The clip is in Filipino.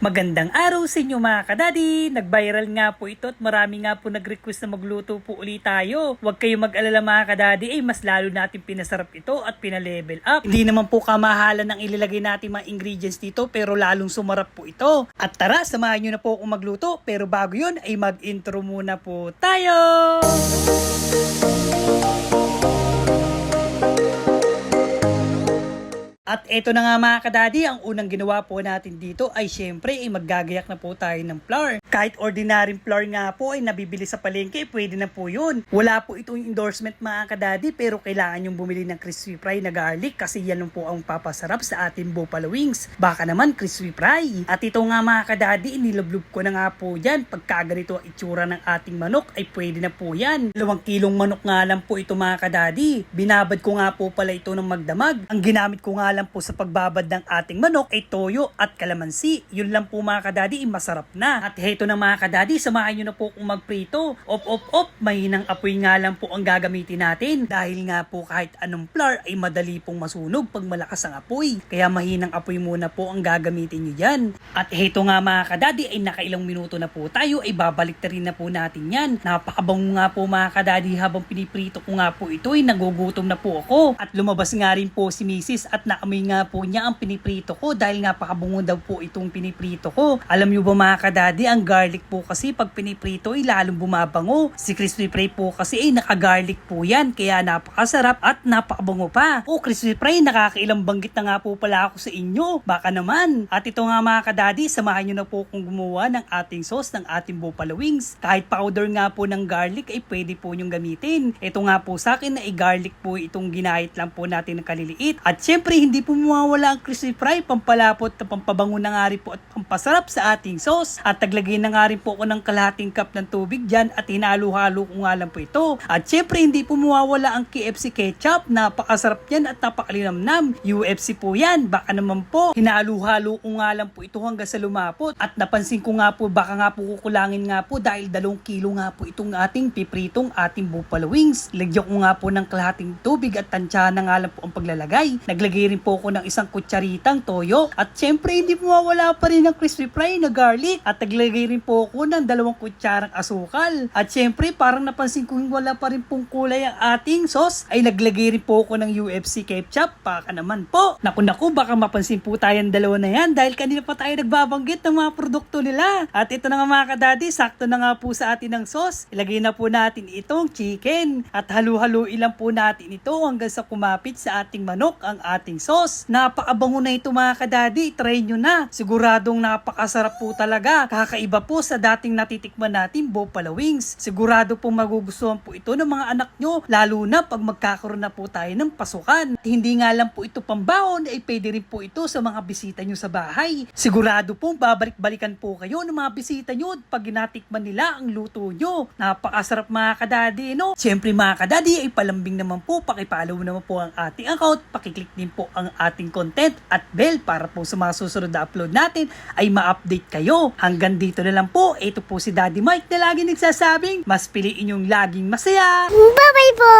Magandang araw sa inyo mga kadadi! Nag-viral nga po ito at marami nga po nag-request na magluto po ulit tayo. Huwag kayong mag-alala mga kadadi, mas lalo natin pinasarap ito at pinalevel up. Hindi naman po kamahalan ng ilalagay natin mga ingredients dito pero lalong sumarap po ito. At tara, samahan nyo na po akong magluto pero bago yun ay mag-intro muna po tayo! At eto na nga mga kadadi, ang unang ginawa po natin dito ay syempre ay maggagayak na po tayo ng flour. Kahit ordinaryong flour nga po ay nabibili sa palengke, pwede na po yun. Wala po itong endorsement mga kadadi pero kailangan yung bumili ng crispy fry na garlic kasi yan lang po ang papasarap sa ating buffalo wings. Baka naman crispy fry. At ito nga mga kadadi, inilublob ko na nga po dyan. Pagka ganito ang itsura ng ating manok ay pwede na po yan. 2 kilong manok nga lang po ito mga kadadi. Binabad ko nga po pala ito ng magdamag. Ang ginamit ko nga lang po sa pagbabad ng ating manok ay toyo at kalamansi. Yun lang po mga kadadi, masarap na. At heto na mga kadadi, samahan nyo na po kung magprito. Mahinang apoy nga lang po ang gagamitin natin. Dahil nga po kahit anong flour ay madali pong masunog pag malakas ang apoy. Kaya mahinang apoy muna po ang gagamitin nyo dyan. At heto nga mga kadadi, ay nakailang minuto na po tayo, ay babalik na rin na po natin yan. Napakabango nga po mga kadadi, habang piniprito ko nga po ito ay nagugutom na po ako. At lumabas nga rin po si Mrs. at naamoy nga po niya ang piniprito ko dahil nga pakabungo daw po itong piniprito ko. Alam nyo ba mga kadadi, ang garlic po kasi pag piniprito ay lalong bumabango. Si crispy fry po kasi ay naka-garlic po yan kaya napakasarap at napakabango pa. Crispy fry, nakakailang banggit na nga po pala ako sa inyo. Baka naman. At ito nga mga kadadi, samahan nyo na po kung gumawa ng ating sauce ng ating buffalo wings. Kahit powder nga po ng garlic ay pwede po nyong gamitin. Ito nga po sa akin na garlic po itong ginahit lang po natin ng kaliliit. At syempre hindi po mawawala ang crispy fry, pampalapot na pampabango na nga rin po at pampasarap sa ating sauce. At taglagay na nga rin po ako ng kalahating cup ng tubig dyan at hinalo-halo ko nga lang po ito. At syempre hindi po mawawala ang KFC ketchup, napakasarap yan at napakalinamnam. UFC po yan, baka naman po hinalo-halo ko nga lang po ito hanggang sa lumapot. At napansin ko nga po baka nga po kukulangin nga po dahil 2 kilo nga po itong ating pipritong ating buffalo wings. Lagyan ko nga po ng kalahating tubig at tansyahan na nga lang po ang paglalagay. Naglagay rin po ako ng isang kutsaritang toyo at syempre hindi mawawala pa rin ang crispy fry na garlic at naglagay rin po ako ng 2 kutsarang asukal at syempre parang napansin ko wala pa rin pong kulay ang ating sauce ay naglagay rin po ako ng UFC ketchup. Baka naman po naku baka mapansin po tayong dalawa na yan dahil kanina pa tayo nagbabanggit ng mga produkto nila. At ito na nga mga kadadi, sakto na nga po sa atin ng sauce. Ilagay na po natin itong chicken at halu-haluin lang po natin ito hanggang sa kumapit sa ating manok ang ating sauce. Napakabango na ito mga kadadi, try nyo na. Siguradong napakasarap po talaga. Kakaiba po sa dating natitikman natin buffalo wings. Sigurado po magugustuhan po ito ng mga anak nyo, lalo na pag magkakaroon na po tayo ng pasukan. Hindi nga lang po ito pambaon, ay pwede rin po ito sa mga bisita nyo sa bahay. Sigurado po babalik-balikan po kayo ng mga bisita nyo pag natikman nila ang luto nyo. Napakasarap mga kadadi, no? Siyempre mga kadadi, ay palambing naman po, pakipollow naman po ang ating account, pakiclick din po ang ating content at bell para po sa mga susunod na upload natin ay ma-update kayo. Hanggang dito na lang po. Ito po si Daddy Mike na lagi nagsasabing mas piliin yung laging masaya. Bye-bye po!